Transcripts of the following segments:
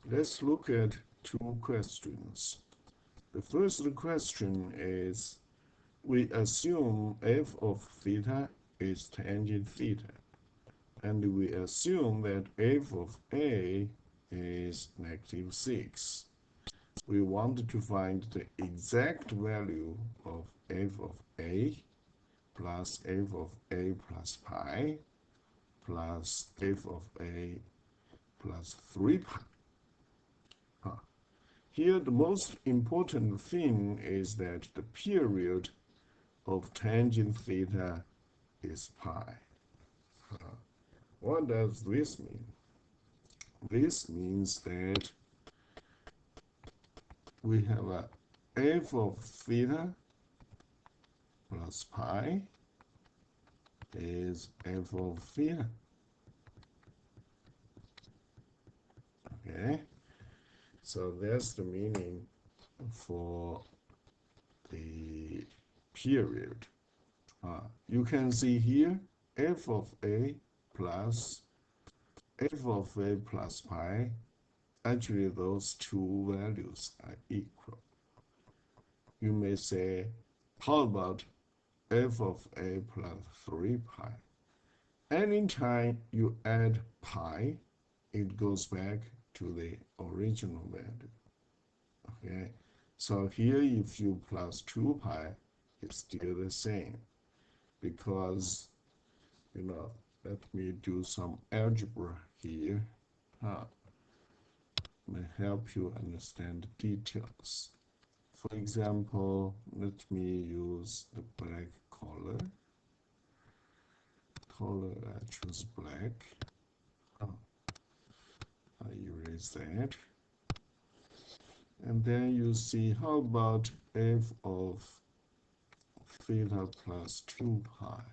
Let's look at two questions. The first question is, we assume f of theta is tangent theta, and we assume that f of a is -6. We want to find the exact value of f of a plus f of a plus pi plus f of a plus 3 pi. Here the most important thing is that the period of tangent theta is pi. What does this mean? This means that we have a f of theta plus pi is f of theta. Okay, so that's the meaning for the period. You can see here f of a plus pi. Actually, those two values are equal. You may say, how about f of a plus 3 pi? Anytime you add pi, it goes back to the original value. Okay, so here if you plus 2 pi, it's still the same, because, let me do some algebra here. May help you understand the details. For example, let me use the black color. I choose black. I erase that. And then you see, how about f of theta plus 2 pi?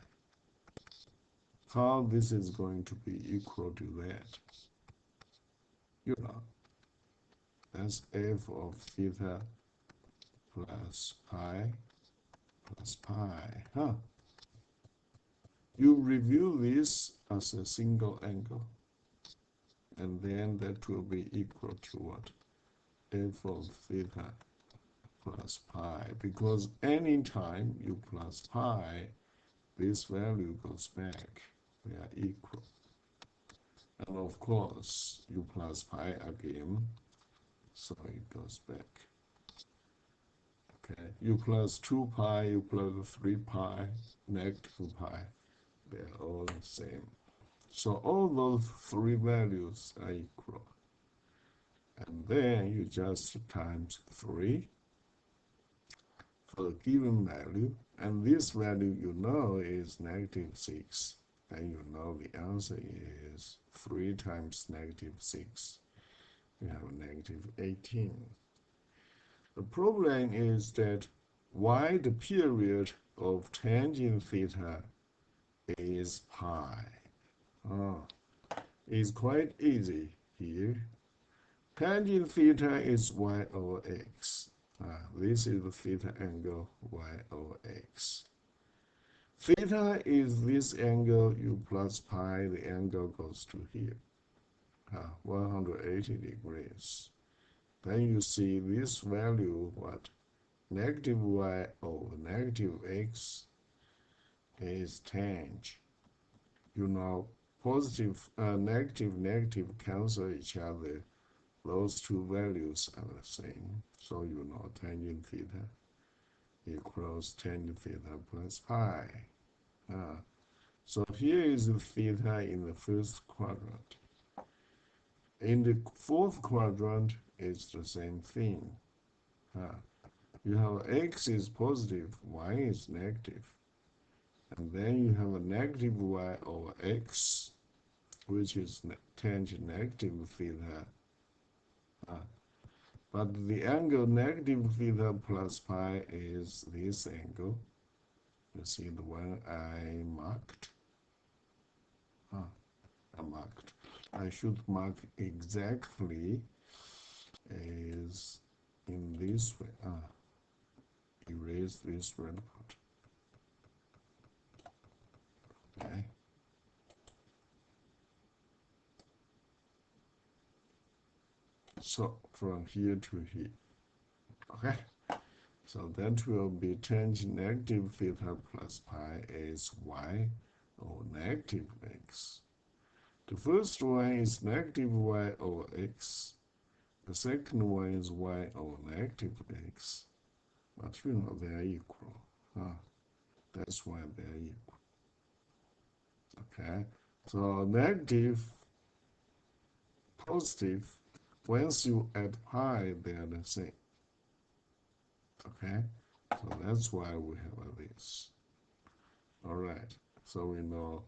How this is going to be equal to that? That's f of theta plus pi. You review this as a single angle, and then that will be equal to what? F of theta plus pi, because anytime you plus pi, this value goes back. They are equal. And of course, you plus pi again, so it goes back. Okay, you plus 2 pi, you plus 3 pi, negative pi, they're all the same. So all those three values are equal. And then you just times 3 for the given value, and this value is -6. And the answer is 3 times -6. We have -18. The problem is that why the period of tangent theta is pi. It's quite easy here. Tangent theta is y over x. This is the theta angle y over x. Theta is this angle, you plus pi, the angle goes to here, 180 degrees. Then you see this value, what? Negative y over negative x is tangent. Positive, negative cancel each other. Those two values are the same. So tangent theta equals tangent theta plus pi. So here is the theta in the first quadrant. In the fourth quadrant, it's the same thing. You have x is positive, y is negative. And then you have a negative y over x, which is tangent negative theta. But the angle negative theta plus pi is this angle. You see the one I marked? I should mark exactly as in this way. Erase this red part. Okay. So from here to here. Okay. So that will be tangent negative theta plus pi is y over negative x. The first one is negative y over x. The second one is y over negative x. But you know they are equal. That's why they are equal. Okay. So negative, positive, once you add pi, they are the same. Okay. So that's why we have this. All right. So we know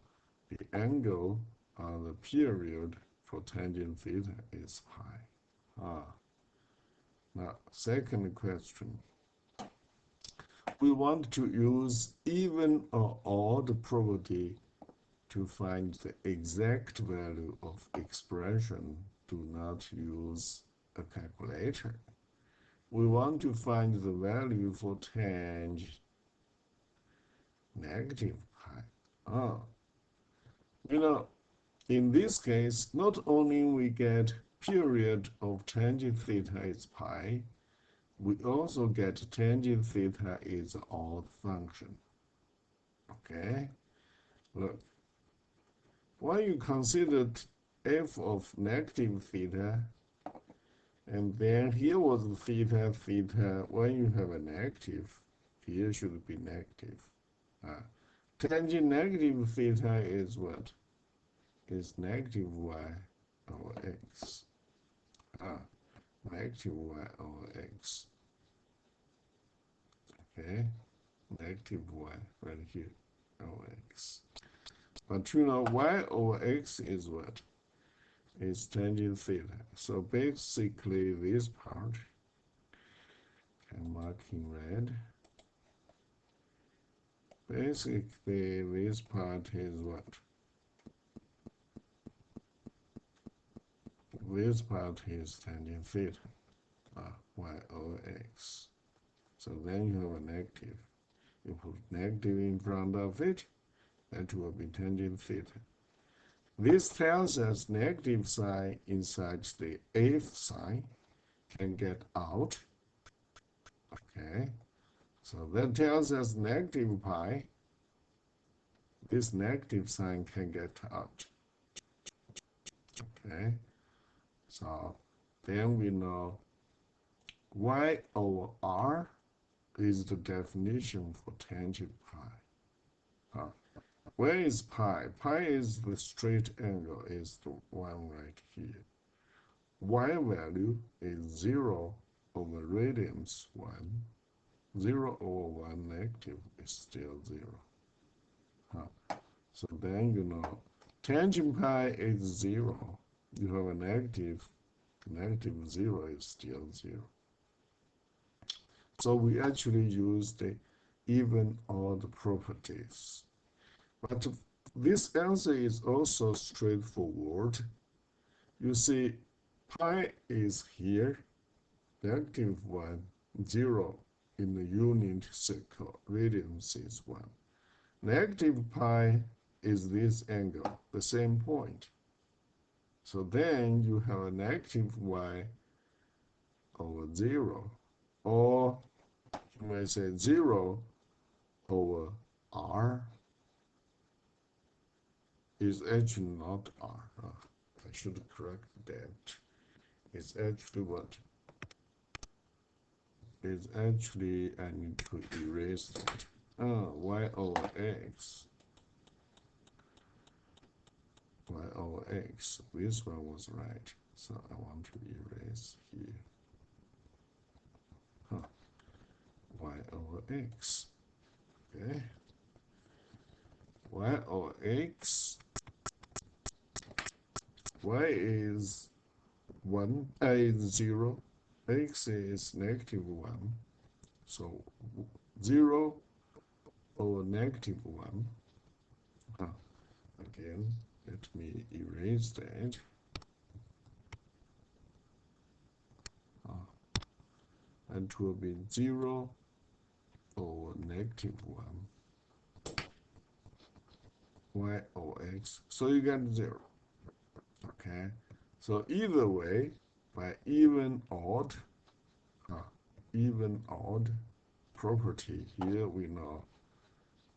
the angle on the period for tangent theta is pi. Now, second question. We want to use even or odd property to find the exact value of expression. Do not use a calculator. We want to find the value for tangent negative pi. You know, in this case, not only we get period of tangent theta is pi, we also get tangent theta is odd function. Okay, look, when you consider f of negative theta, and then here was theta, when you have a negative, here should be negative. Tangent negative theta is what? Is negative y over x. Negative y over x. Okay, negative y right here over x. But you know, y over x is what? Is tangent theta. So basically this part can mark in red. Basically this part is what? This part is tangent theta, y over x. So then you have a negative. You put negative in front of it, that will be tangent theta. This tells us negative sign inside the f sign can get out. Okay, so that tells us negative pi. This negative sign can get out. Okay, so then we know y over r is the definition for tangent pi. Where is pi? Pi is the straight angle, is the one right here. Y value is 0 over radians 1. 0 over 1 negative is still 0. So then you know tangent pi is 0. You have a negative. Negative 0 is still 0. So we actually use the even odd properties. But this answer is also straightforward. You see, pi is here, negative 1, 0 in the unit circle, radians is 1. Negative pi is this angle, the same point. So then you have a negative y over 0, or you may say 0 over r is actually not r. I should correct that. It's actually what? It's actually, I need to erase that. Y over x. Y over x. This one was right. So I want to erase here. Y over x. Okay. Y over x. Y is 1, is 0. X is negative 1. So 0 over negative 1. Again, let me erase that. And it will be 0 over negative 1. Y over x. So you get 0. Okay. So either way, by even odd property. Here we know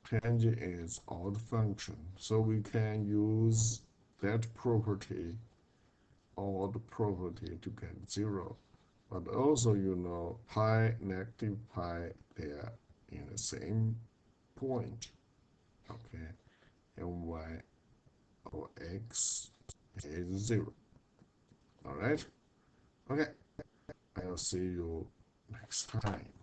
tangent is odd function, so we can use that property, odd property, to get 0. But also, you know, pi, negative pi, they are in the same point. Okay, and y or x is 0. All right. Okay, I'll see you next time.